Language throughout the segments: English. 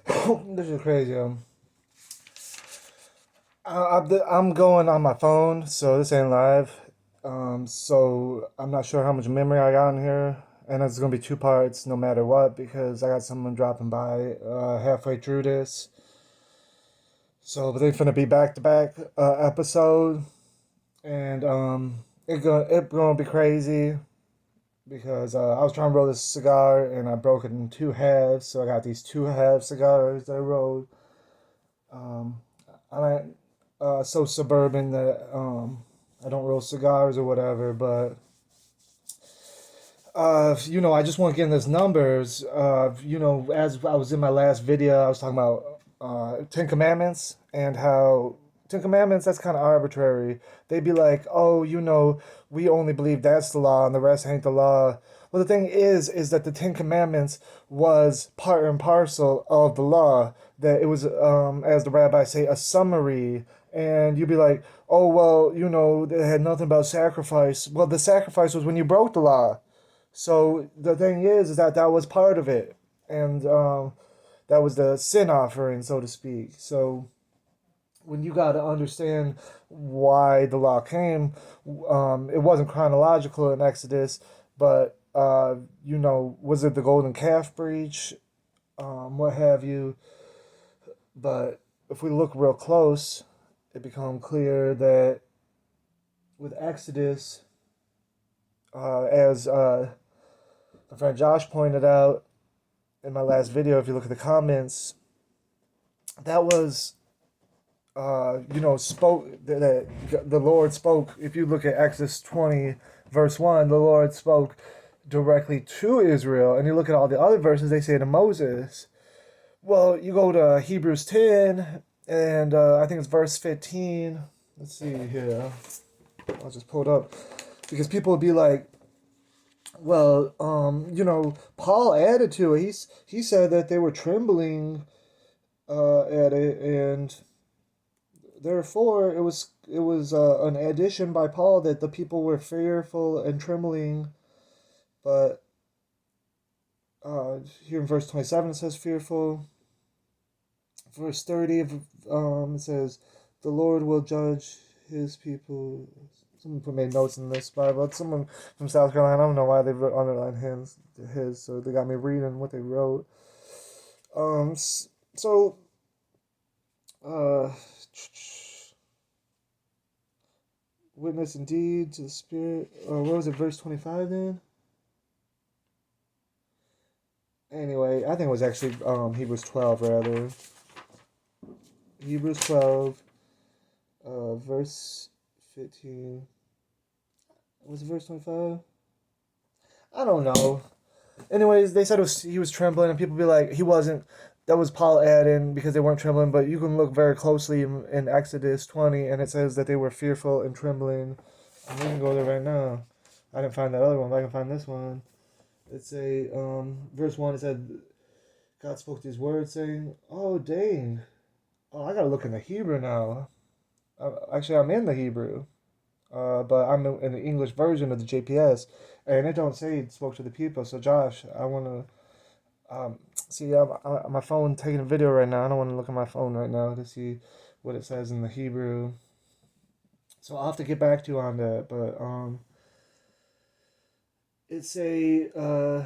This is crazy. I'm going on my phone, so this ain't live. So I'm not sure how much memory I got in here, and it's gonna be two parts no matter what because I got someone dropping by halfway through this. So, but they finna be back to back episode, and it gonna be crazy because I was trying to roll this cigar and I broke it in two halves, so I got these two half cigars that I rolled. Um, I'm so suburban that I don't roll cigars or whatever, but I just want to get in those numbers. As I was in my last video, I was talking about Ten Commandments and how Ten Commandments, that's kind of arbitrary. They'd be like, oh, we only believe that's the law and the rest ain't the law. Well, the thing is that the Ten Commandments was part and parcel of the law. That it was, as the rabbis say, a summary. And you'd be like, oh, well, they had nothing about sacrifice. Well, the sacrifice was when you broke the law. So the thing is that that was part of it, and that was the sin offering, so to speak. So when you got to understand why the law came, it wasn't chronological in Exodus, but was it the golden calf breach, what have you? But if we look real close, it becomes clear that with Exodus, as my friend Josh pointed out in my last video, if you look at the comments, that was, spoke that the Lord spoke. If you look at Exodus 20, verse 1, the Lord spoke directly to Israel. And you look at all the other verses, they say to Moses. Well, you go to Hebrews 10, and I think it's verse 15. Let's see here. I'll just pull it up. Because people would be like, well, Paul added to it. He said that they were trembling at it, and therefore it was an addition by Paul that the people were fearful and trembling. But here in verse 27 it says fearful. Verse 30 it says the Lord will judge his people. Someone made notes in this Bible. Someone from South Carolina. I don't know why they underlined his. So they got me reading what they wrote. So uh, witness indeed to the Spirit. What was it? Verse 25 then. Anyway, I think it was actually Hebrews 12 rather. Hebrews 12, verse 15. Was it verse 25? I don't know. Anyways, they said he was trembling, and people be like, he wasn't. That was Paul adding because they weren't trembling, but you can look very closely in Exodus 20, and it says that they were fearful and trembling. And we can go there right now. I didn't find that other one, but I can find this one. It's a, verse 1, it said, God spoke these words saying, oh, dang. Oh, I gotta look in the Hebrew now. Actually, I'm in the Hebrew. But I'm in the English version of the JPS, and it don't say it spoke to the people. So Josh, I want to see. I'm on my phone taking a video right now. I don't want to look at my phone right now to see what it says in the Hebrew. So I'll have to get back to you on that. But it's a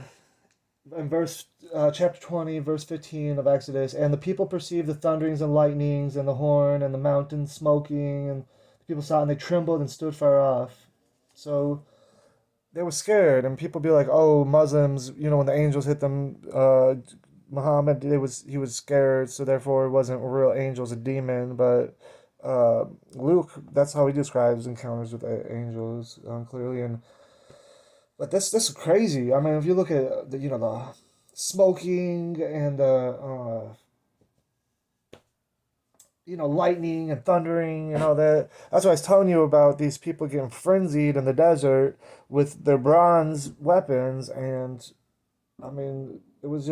in verse chapter 20, verse 15 of Exodus, and the people perceived the thunderings and lightnings and the horn and the mountain smoking, and the people saw it and they trembled and stood far off. So they were scared, and people be like, "Oh, Muslims, when the angels hit them, Muhammad, he was scared, so therefore it wasn't real angels, a demon." But Luke, that's how he describes encounters with angels clearly, and but this is crazy. I mean, if you look at the smoking and the lightning and thundering and all that. That's what I was telling you about these people getting frenzied in the desert with their bronze weapons. And I mean, it was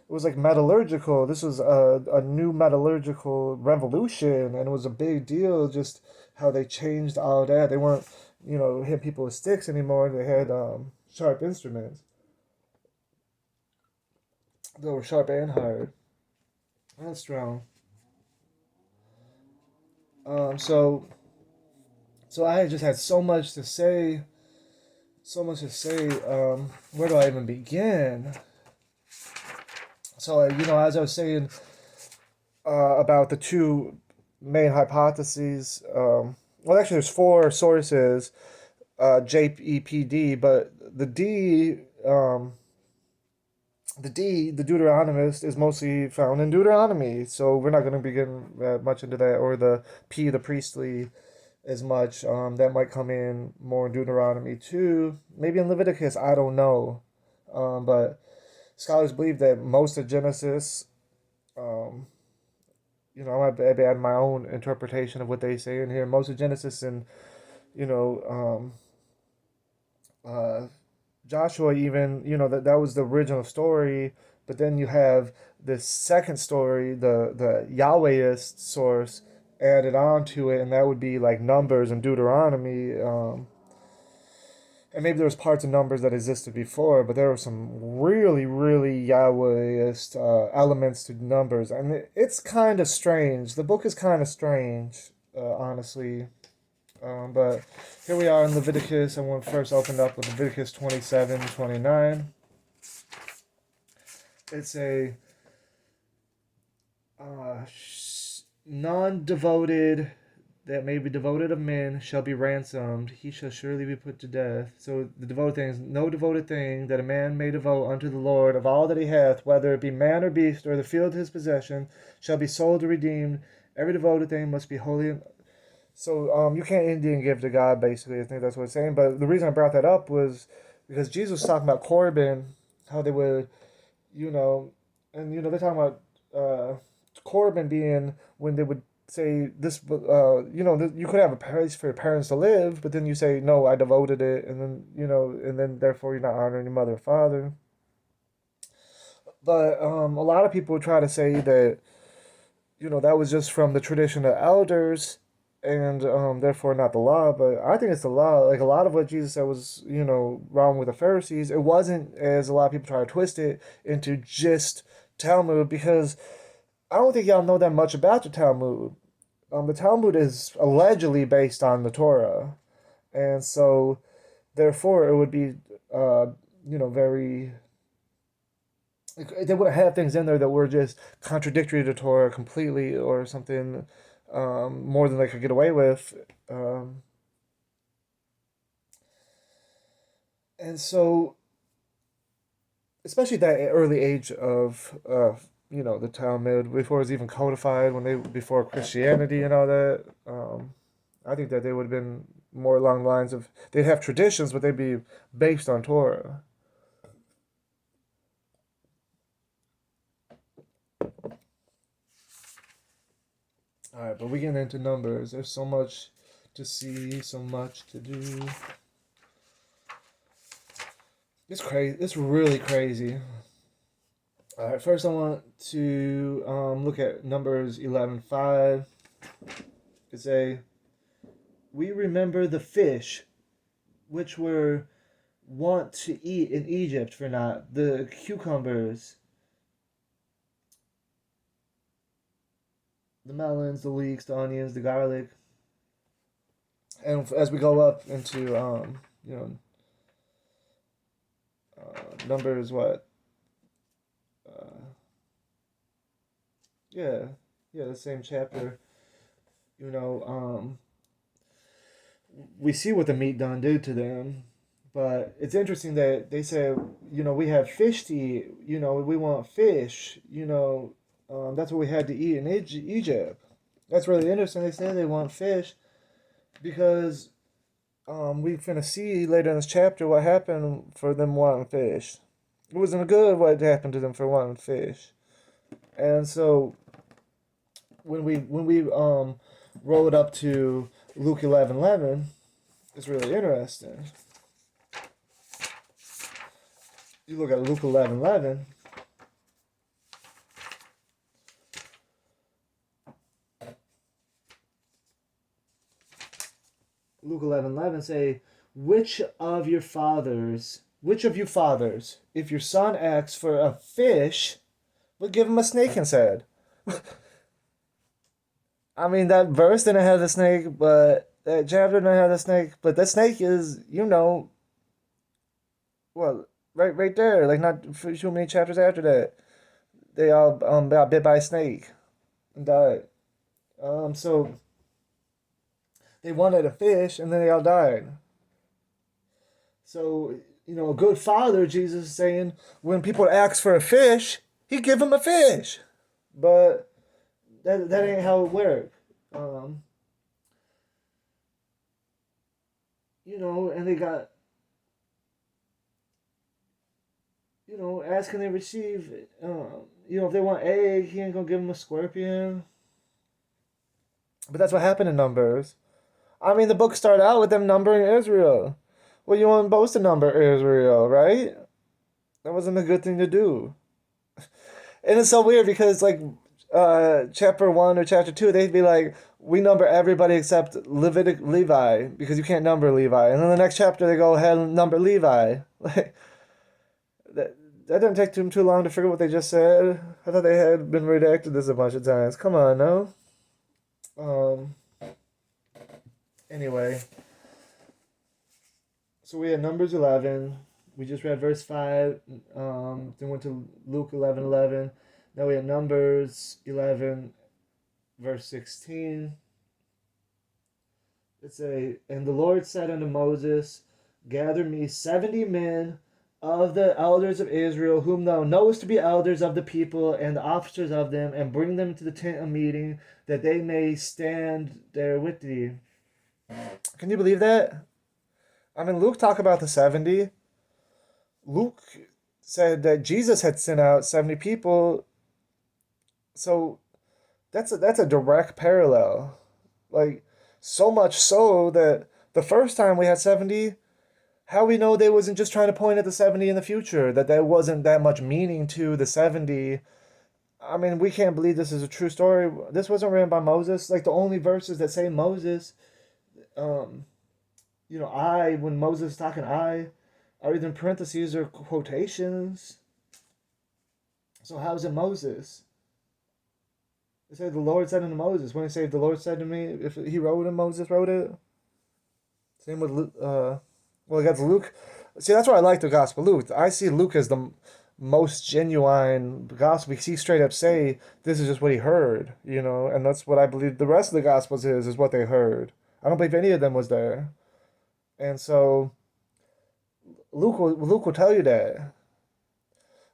like metallurgical. This was a new metallurgical revolution, and it was a big deal just how they changed all that. They weren't, hitting people with sticks anymore. They had sharp instruments. They were sharp and hard. That's strong. So I just had so much to say, so much to say. Where do I even begin? So, as I was saying about the two main hypotheses, well, actually, there's four sources, JEPD, but the Deuteronomist, is mostly found in Deuteronomy, so we're not going to begin much into that, or the P, the priestly, as much. That might come in more in Deuteronomy too, maybe in Leviticus. I don't know, but scholars believe that most of Genesis, um, I might add my own interpretation of what they say in here. Most of Genesis and you know, uh, Joshua, even, that was the original story, but then you have this second story, the Yahwehist source, added on to it, and that would be like Numbers and Deuteronomy. And maybe there was parts of Numbers that existed before, but there were some really, really Yahwehist elements to Numbers, and it's kind of strange. The book is kind of strange, honestly. But here we are in Leviticus. I want to first open up with Leviticus 27:29. It's a uh, non-devoted that may be devoted of men shall be ransomed. He shall surely be put to death. So the devoted thing is no devoted thing that a man may devote unto the Lord of all that he hath, whether it be man or beast or the field of his possession, shall be sold or redeemed. Every devoted thing must be holy. So you can't Indian give to God, basically. I think that's what it's saying. But the reason I brought that up was because Jesus was talking about Corban, how they would, you know, and they're talking about Corban being when they would say this, you could have a place for your parents to live, but then you say no, I devoted it, and then and then therefore you're not honoring your mother or father. But a lot of people try to say that that was just from the tradition of elders, and therefore not the law. But I think it's the law. Like a lot of what Jesus said was, wrong with the Pharisees. It wasn't, as a lot of people try to twist it, into just Talmud, because I don't think y'all know that much about the Talmud. The Talmud is allegedly based on the Torah, and so therefore it would be, very. They wouldn't have things in there that were just contradictory to Torah completely, or something more than they could get away with. And so, especially that early age of the Talmud, before it was even codified, before Christianity and all that. I think that they would have been more along the lines of, they'd have traditions, but they'd be based on Torah. All right, but we get into Numbers. There's so much to see, so much to do. It's crazy. It's really crazy. All right, first I want to look at Numbers 11:5. It's we remember the fish which were wont to eat in Egypt for naught, the cucumbers, the melons, the leeks, the onions, the garlic. And as we go up into, Numbers, what? Uh, yeah, yeah, the same chapter. You know, we see what the meat done did to them. But it's interesting that they say, we have fish to eat. We want fish. That's what we had to eat in Egypt. That's really interesting. They say they want fish because we finna see later in this chapter what happened for them wanting fish. It wasn't good what happened to them for wanting fish. And so when we roll it up to Luke 11:11, it's really interesting. You look at Luke 11:11. Luke 11:11 say, which of you fathers, if your son asks for a fish, would give him a snake instead? I mean, that verse didn't have the snake, but that chapter didn't have the snake. But that snake is, well, right there. Like not too many chapters after that, they all got bit by a snake and died. So they wanted a fish, and then they all died. So a good father, Jesus is saying, when people ask for a fish, he give them a fish. But that ain't how it works. Um, and they got, ask and they receive. If they want egg, he ain't gonna give them a scorpion. But that's what happened in Numbers. I mean, the book started out with them numbering Israel. Well, you weren't supposed to number Israel, right? That wasn't a good thing to do. And it's so weird because, like, chapter 1 or chapter 2, they'd be like, we number everybody except Levi because you can't number Levi. And then the next chapter, they go ahead and number Levi. Like, that didn't take too long to figure what they just said. I thought they had been redacted this a bunch of times. Come on, no? Um, anyway, so we had Numbers 11. We just read verse 5. Then went to Luke 11:11. Now we had Numbers 11, verse 16. And the Lord said unto Moses, gather me 70 men of the elders of Israel, whom thou knowest to be elders of the people, and the officers of them, and bring them to the tent of meeting, that they may stand there with thee. Can you believe that? I mean, Luke talked about the 70. Luke said that Jesus had sent out 70 people. So that's a direct parallel. Like, so much so that the first time we had 70, how we know they wasn't just trying to point at the 70 in the future, that there wasn't that much meaning to the 70. I mean, we can't believe this is a true story. This wasn't written by Moses. Like, the only verses that say Moses, when Moses is talking, are either in parentheses or quotations. So how is it Moses? It said the Lord said unto Moses. When he said the Lord said to me, if he wrote it, Moses wrote it. Same with Luke. Well, that's Luke. See, that's why I like the Gospel of Luke. I see Luke as the most genuine gospel because he straight up say this is just what he heard, and that's what I believe the rest of the Gospels is what they heard. I don't believe any of them was there. And so Luke will tell you that.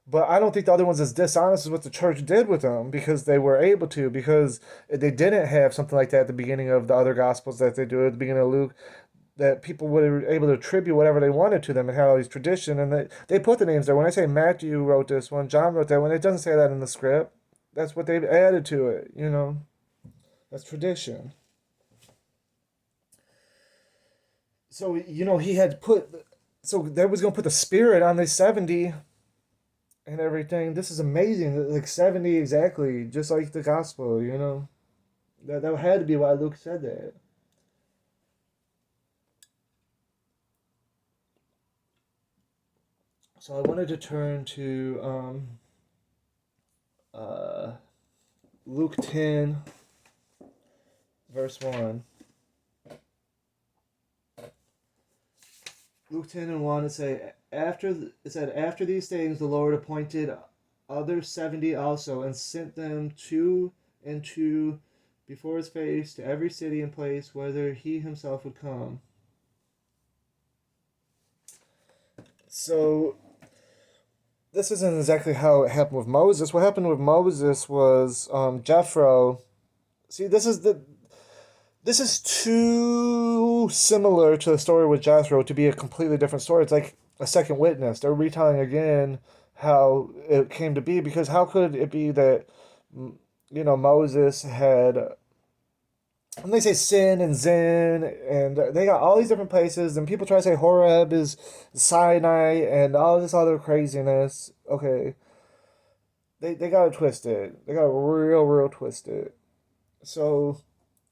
But I don't think the other one's as dishonest as what the church did with them because they were able to, because they didn't have something like that at the beginning of the other Gospels that they do at the beginning of Luke, that people were able to attribute whatever they wanted to them and had all these tradition, and they put the names there. When I say Matthew wrote this one, John wrote that one, it doesn't say that in the script. That's what they've added to it, That's tradition. So, he had so they was going to put the Spirit on the 70 and everything. This is amazing. Like 70 exactly, just like the gospel, That had to be why Luke said that. So I wanted to turn to Luke 10, verse 1. Luke 10 and 1, it said, after these things the Lord appointed other 70 also, and sent them two and two before his face to every city and place whither he himself would come. So this isn't exactly how it happened with Moses. What happened with Moses was Jethro. See, this is too similar to the story with Jethro to be a completely different story. It's like a second witness. They're retelling again how it came to be, because how could it be that Moses had, when they say sin and Zin, and they got all these different places, and people try to say Horeb is Sinai and all this other craziness. Okay. They got it twisted. They got it real twisted. So,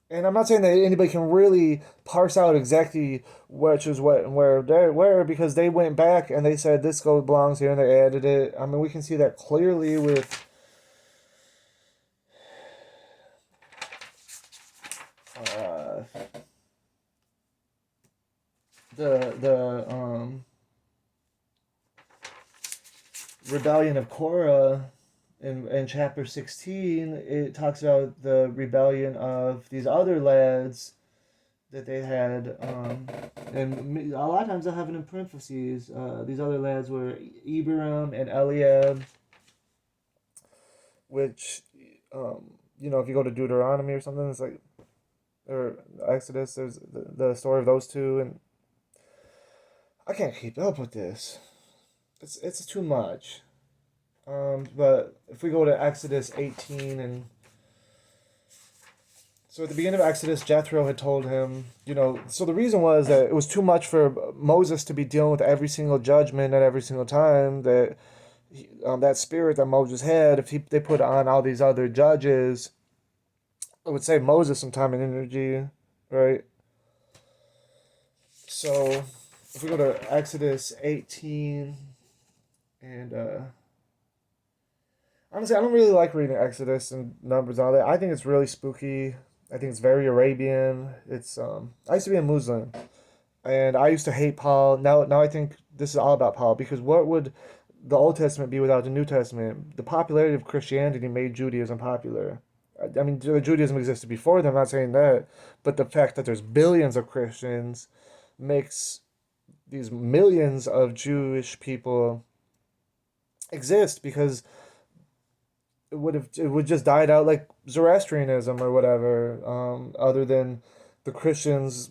and I'm not saying that anybody can really parse out exactly which is what and where, because they went back and they said this belongs here and they added it. I mean, we can see that clearly with uh, the rebellion of Korah in chapter 16, it talks about the rebellion of these other lads that they had, and a lot of times they'll have it in parentheses. These other lads were Iberam and Eliab, which, if you go to Deuteronomy or something, it's like, or Exodus, there's the story of those two, and I can't keep up with this. It's too much. But if we go to Exodus 18, and so at the beginning of Exodus, Jethro had told him, so the reason was that it was too much for Moses to be dealing with every single judgment at every single time, that that spirit that Moses had, if they put on all these other judges, it would save Moses some time and energy, right? So if we go to Exodus 18, and honestly, I don't really like reading Exodus and Numbers and all that. I think it's really spooky. I think it's very Arabian. I used to be a Muslim, and I used to hate Paul. Now I think this is all about Paul, because what would the Old Testament be without the New Testament? The popularity of Christianity made Judaism popular. I mean, Judaism existed before them. I'm not saying that, but the fact that there's billions of Christians makes these millions of Jewish people exist, because it would just died out like Zoroastrianism or whatever. Other than the Christians,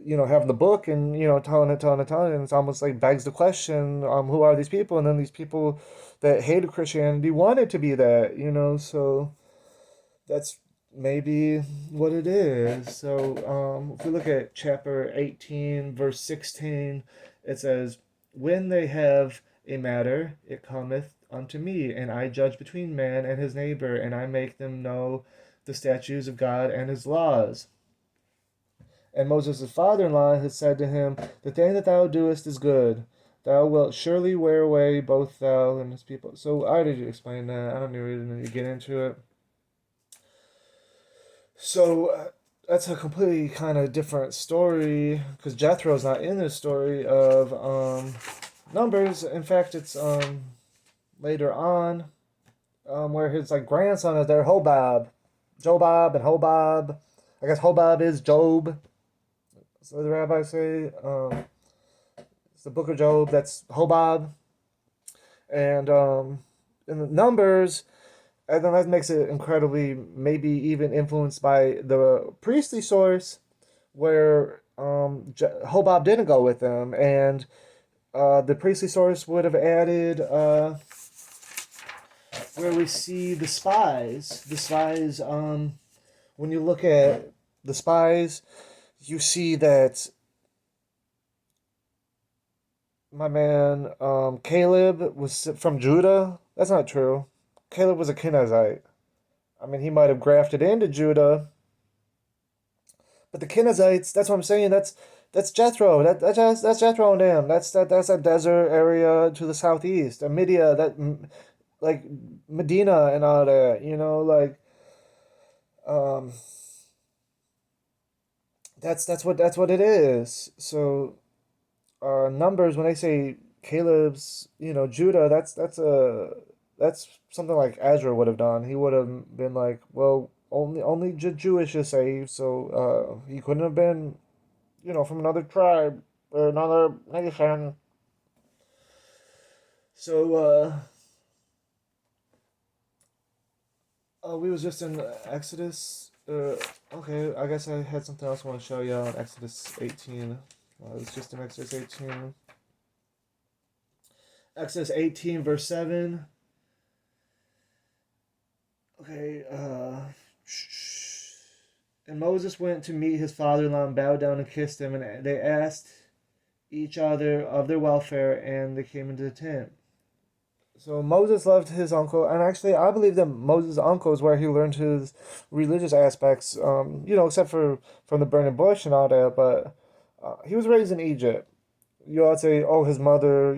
having the book and telling it, and it's almost like begs the question, who are these people? And then these people that hated Christianity wanted to be that, so that's maybe what it is. So if we look at chapter 18, verse 16, it says, "When they have a matter, it cometh unto me, and I judge between man and his neighbor, and I make them know the statutes of God and his laws." And Moses' father-in-law had said to him, "The thing that thou doest is good. Thou wilt surely wear away both thou and his people." So I already explained that. I don't really need to get into it. So that's a completely kind of different story, because Jethro's not in this story of Numbers. In fact, it's later on, where his like grandson is there, Hobab, Jobab, and Hobab. I guess Hobab is Job. So the rabbis say, it's the book of Job. That's Hobab, and in the Numbers. And then that makes it incredibly, maybe even influenced by the priestly source, where Hobab didn't go with them, and the priestly source would have added where we see the spies. The spies, when you look at the spies, you see that my man Caleb was from Judah. That's not true. Caleb was a Kenizzite. I mean, he might have grafted into Judah, but the Kenizzites, that's what I'm saying. That's Jethro. That's Jethro and them. That's that desert area to the southeast. And Midia, like Medina and all that. Um, that's what it is. So Numbers, when they say Caleb's, Judah, that's something like Ezra would have done. He would have been like, well, only Jewish is saved, so he couldn't have been, from another tribe or another nation. So we was just in Exodus. Okay, I guess I had something else I want to show you on Exodus 18. It was just in Exodus 18. Exodus 18, verse 7. Okay, and Moses went to meet his father-in-law and bowed down and kissed him, and they asked each other of their welfare, and they came into the tent. So Moses loved his uncle, and actually, I believe that Moses' uncle is where he learned his religious aspects. Except for from the burning bush and all that. But he was raised in Egypt. You ought to say, oh, his mother,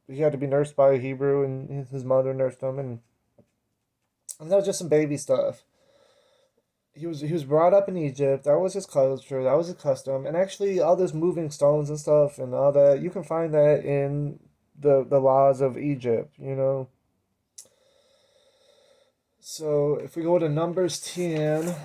he had to be nursed by a Hebrew, and his mother nursed him, and that was just some baby stuff. he was brought up in Egypt. That was his culture. That was his custom. And actually, all this moving stones and stuff and all that, you can find that in the laws of Egypt. So if we go to Numbers 10,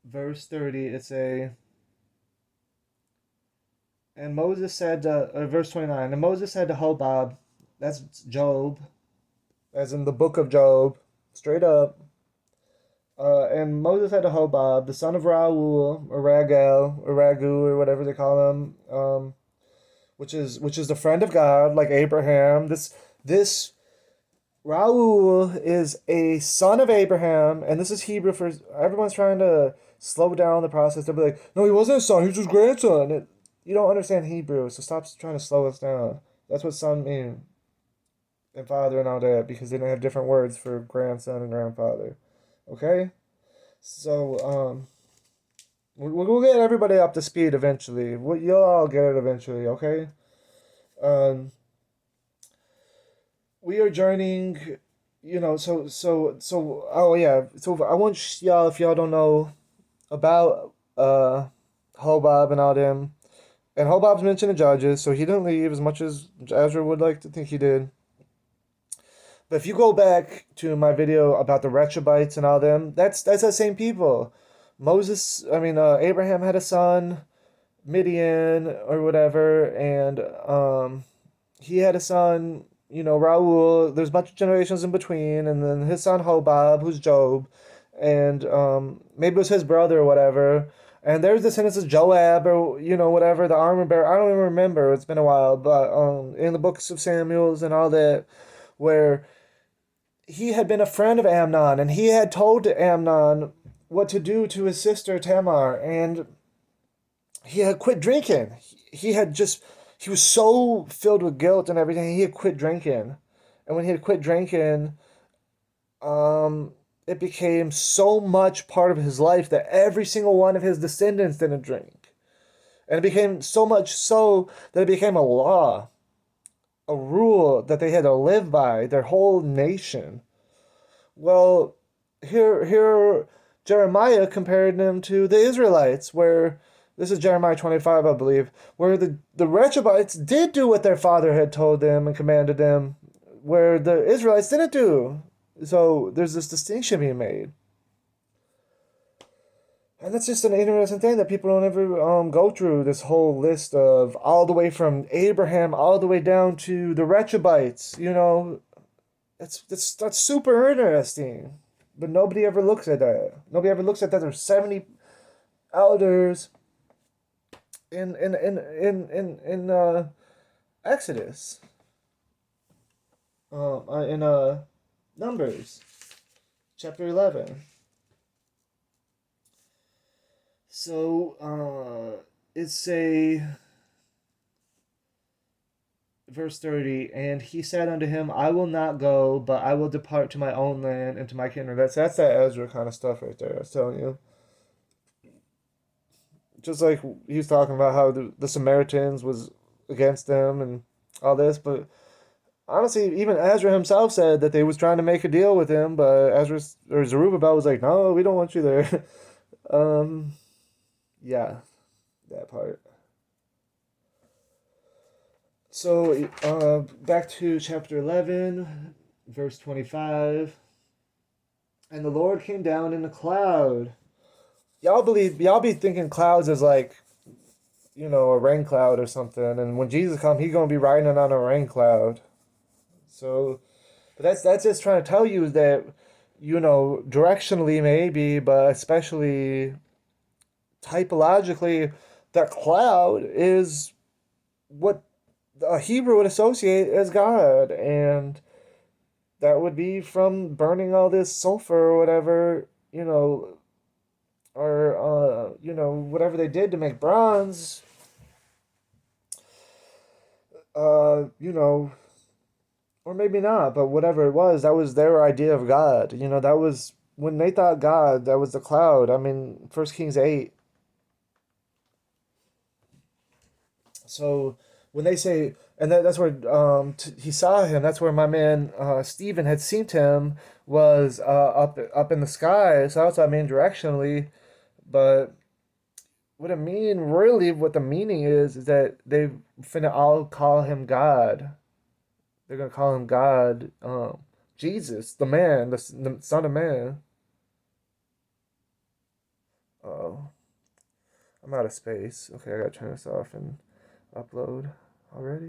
verse 30, it's a and Moses said verse 29, and Moses said to Hobab, that's Job, as in the book of Job, straight up. And Moses had to Hobab, the son of Raul, or Ragal, or Ragu, or whatever they call him, which is the friend of God, like Abraham. This Raul is a son of Abraham, and this is Hebrew for everyone's trying to slow down the process. They'll be like, no, he wasn't a son, he was his grandson. You don't understand Hebrew, so stop trying to slow us down. That's what son mean, and father and all that, because they don't have different words for grandson and grandfather. Okay? So, we'll get everybody up to speed eventually. You'll all get it eventually, okay? Um, we are journeying, oh yeah, so I want y'all, if y'all don't know about Hobab and all them, and Hobab's mentioned in Judges, so he didn't leave as much as Ezra would like to think he did. But if you go back to my video about the Rechabites and all them, that's the same people. Abraham had a son, Midian or whatever, and he had a son, Raul. There's a bunch of generations in between, and then his son Hobab, who's Job, and maybe it was his brother or whatever. And there's descendants of Joab or whatever, the armor bearer. I don't even remember. It's been a while, but in the books of Samuel's and all that, where he had been a friend of Amnon, and he had told Amnon what to do to his sister Tamar, and he had quit drinking. He was so filled with guilt and everything, he had quit drinking. And when he had quit drinking, it became so much part of his life that every single one of his descendants didn't drink. And it became so much so that it became a law, a rule that they had to live by, their whole nation. Well, here Jeremiah compared them to the Israelites, where this is Jeremiah 25, I believe, where the Rechabites did do what their father had told them and commanded them, where the Israelites didn't do. So there's this distinction being made. And that's just an interesting thing that people don't ever go through, this whole list of all the way from Abraham all the way down to the Rechabites. That's super interesting. But nobody ever looks at that. Nobody ever looks at that. There's 70 elders in Exodus. In Numbers chapter 11. So it's verse 30, and he said unto him, I will not go, but I will depart to my own land and to my kindred. That's that Ezra kind of stuff right there, I was telling you. Just like he's talking about how the Samaritans was against them and all this, but honestly, even Ezra himself said that they was trying to make a deal with him, but Ezra or Zerubbabel was like, no, we don't want you there. Yeah, that part. So, back to chapter 11, verse 25. And the Lord came down in a cloud. Y'all be thinking clouds is like, a rain cloud or something. And when Jesus comes, he's going to be riding on a rain cloud. So, but that's just trying to tell you that, directionally maybe, but especially typologically, that cloud is what a Hebrew would associate as God, and that would be from burning all this sulfur or whatever, or whatever they did to make bronze, or maybe not, but whatever it was, that was their idea of God. That was when they thought God, that was the cloud. I mean, 1 Kings 8. So when they say, and that's where he saw him. That's where my man Stephen had seen him, was up in the sky. So that's what I mean directionally, but what it mean really, what the meaning is that they finna all call him God. They're gonna call him God, Jesus, the man, the Son of Man. Oh, I'm out of space. Okay, I gotta turn this off and upload already.